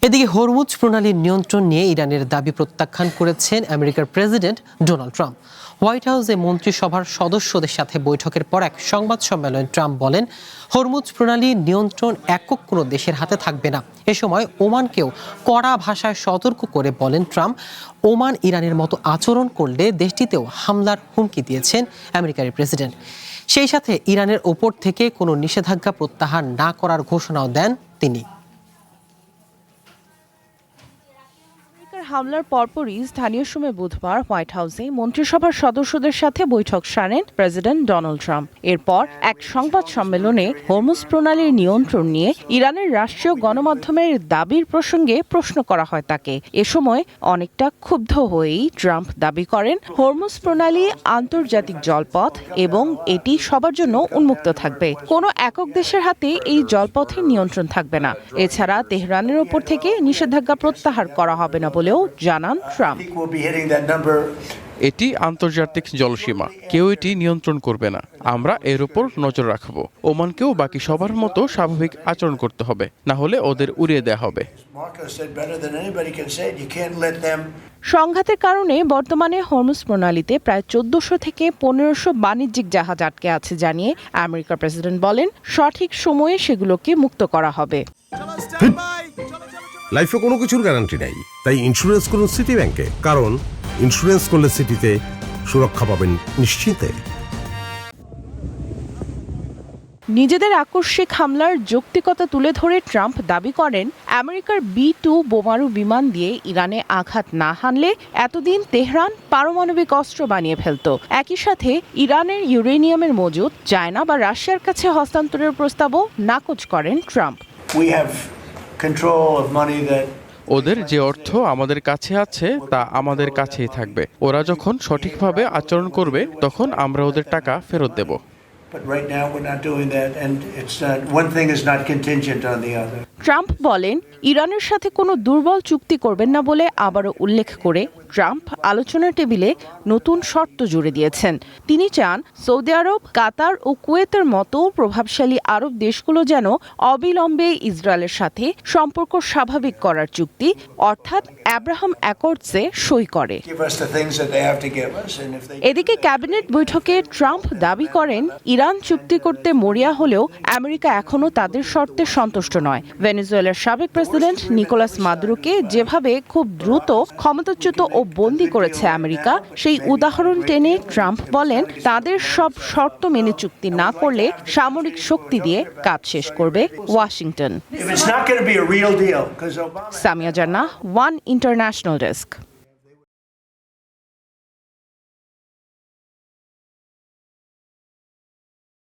এদিকে হরমুজ প্রণালীর নিয়ন্ত্রণ নিয়ে ইরানের দাবি প্রত্যাখ্যান করেছেন আমেরিকার প্রেসিডেন্ট ডোনাল্ড ট্রাম্প। হোয়াইট হাউসে মন্ত্রিসভার সদস্যদের সাথে বৈঠকের পর এক সংবাদ সম্মেলনে ট্রাম্প বলেন, হরমুজ প্রণালী নিয়ন্ত্রণ একক কোনো দেশের হাতে থাকবে না। এ সময় ওমানকেও কড়া ভাষায় সতর্ক করে বলেন ট্রাম্প, ওমান ইরানের মতো আচরণ করলে দেশটিতেও হামলার হুমকি দিয়েছেন আমেরিকার প্রেসিডেন্ট। সেই সাথে ইরানের ওপর থেকে কোনো নিষেধাজ্ঞা প্রত্যাহার না করার ঘোষণাও দেন তিনি। হামলার পরপরই স্থানীয় সময় বুধবার হোয়াইট হাউসে মন্ত্রিসভার সদস্যদের সাথে বৈঠক সারেন প্রেসিডেন্ট ডোনাল্ড ট্রাম্প। এরপর এক সংবাদ সম্মেলনে হরমুজ প্রণালীর নিয়ন্ত্রণ নিয়ে ইরানের রাষ্ট্রীয় গণমাধ্যমের দাবির প্রসঙ্গে প্রশ্ন করা হয় তাকে। এ সময় অনেকটা ক্ষুব্ধ হয়েই ট্রাম্প দাবি করেন, হরমুজ প্রণালী আন্তর্জাতিক জলপথ এবং এটি সবার জন্য উন্মুক্ত থাকবে। কোনো একক দেশের হাতে এই জলপথের নিয়ন্ত্রণ থাকবে না। এছাড়া তেহরানের ওপর থেকে নিষেধাজ্ঞা প্রত্যাহার করা হবে না বলেও জানান ট্রাম্প। এটি আন্তর্জাতিক জলসীমা, কেউ এটি নিয়ন্ত্রণ করবে না। আমরা এর উপর নজর রাখব। ওমানকেও বাকি সবার মতো স্বাভাবিক আচরণ করতে হবে, না হলে ওদের উড়িয়ে দেওয়া হবে। সংঘাতের কারণে বর্তমানে হরমুজ প্রণালীতে প্রায় 1400 থেকে 1500 বাণিজ্যিক জাহাজ আটকে আছে জানিয়ে আমেরিকার প্রেসিডেন্ট বলেন, সঠিক সময়ে সেগুলোকে মুক্ত করা হবে। লাইফে কোনো কিছুর গ্যারান্টি নাই, তাই ইন্স্যুরেন্স করুন সিটি ব্যাংকে, কারণ ইন্স্যুরেন্স করলে সিটিতে সুরক্ষা পাবেন নিশ্চিন্তে। নিজেদের আকস্মিক হামলার যৌক্তিকতা তুলে ধরে ট্রাম্প দাবি করেন, আমেরিকার B-2 বোমারু বিমান দিয়ে ইরানে আঘাত না হানলে এতদিন তেহরান পারমাণবিক অস্ত্র বানিয়ে ফেলত। একই সাথে ইরানের ইউরেনিয়ামের মজুদ চায়না বা রাশিয়ার কাছে হস্তান্তরের প্রস্তাবও নাকচ করেন ট্রাম্প। ওদের যে অর্থ আমাদের কাছে আছে তা আমাদের কাছেই থাকবে। ওরা যখন সঠিকভাবে আচরণ করবে তখন আমরা ওদের টাকা ফেরত দেব। ট্রাম্প বলেন, ইরানের সাথে কোনো দুর্বল চুক্তি করবেন না বলে আবারও উল্লেখ করে ট্রাম্প আলোচনার টেবিলে নতুন শর্ত জুড়ে দিয়েছেন। তিনি চান সৌদি আরব, কাতার ও কুয়েতের মতো প্রভাবশালী আরব দেশগুলো যেন অবিলম্বে ইসরায়েলের সাথে সম্পর্ক স্বাভাবিক করার চুক্তি অর্থাৎ আব্রাহাম অ্যাকর্ডসে সই করে। এদিকে ক্যাবিনেট বৈঠকে ট্রাম্প দাবি করেন, ইরান চুক্তি করতে মরিয়া হলেও আমেরিকা এখনও তাদের শর্তে সন্তুষ্ট নয়। ভেনেজুয়েলার সাবেক প্রেসিডেন্ট নিকোলাস মাদুরোকে যেভাবে খুব দ্রুত ক্ষমতাচ্যুত ও বন্দী করেছে আমেরিকা, সেই উদাহরণ টেনে ট্রাম্প বলেন, তাদের সব শর্ত মেনে চুক্তি না করলে সামরিক শক্তি দিয়ে কাজ শেষ করবে ওয়াশিংটন। সামিয়া জান্নাহ, ওয়ান ইন্টারন্যাশনাল ডেস্ক।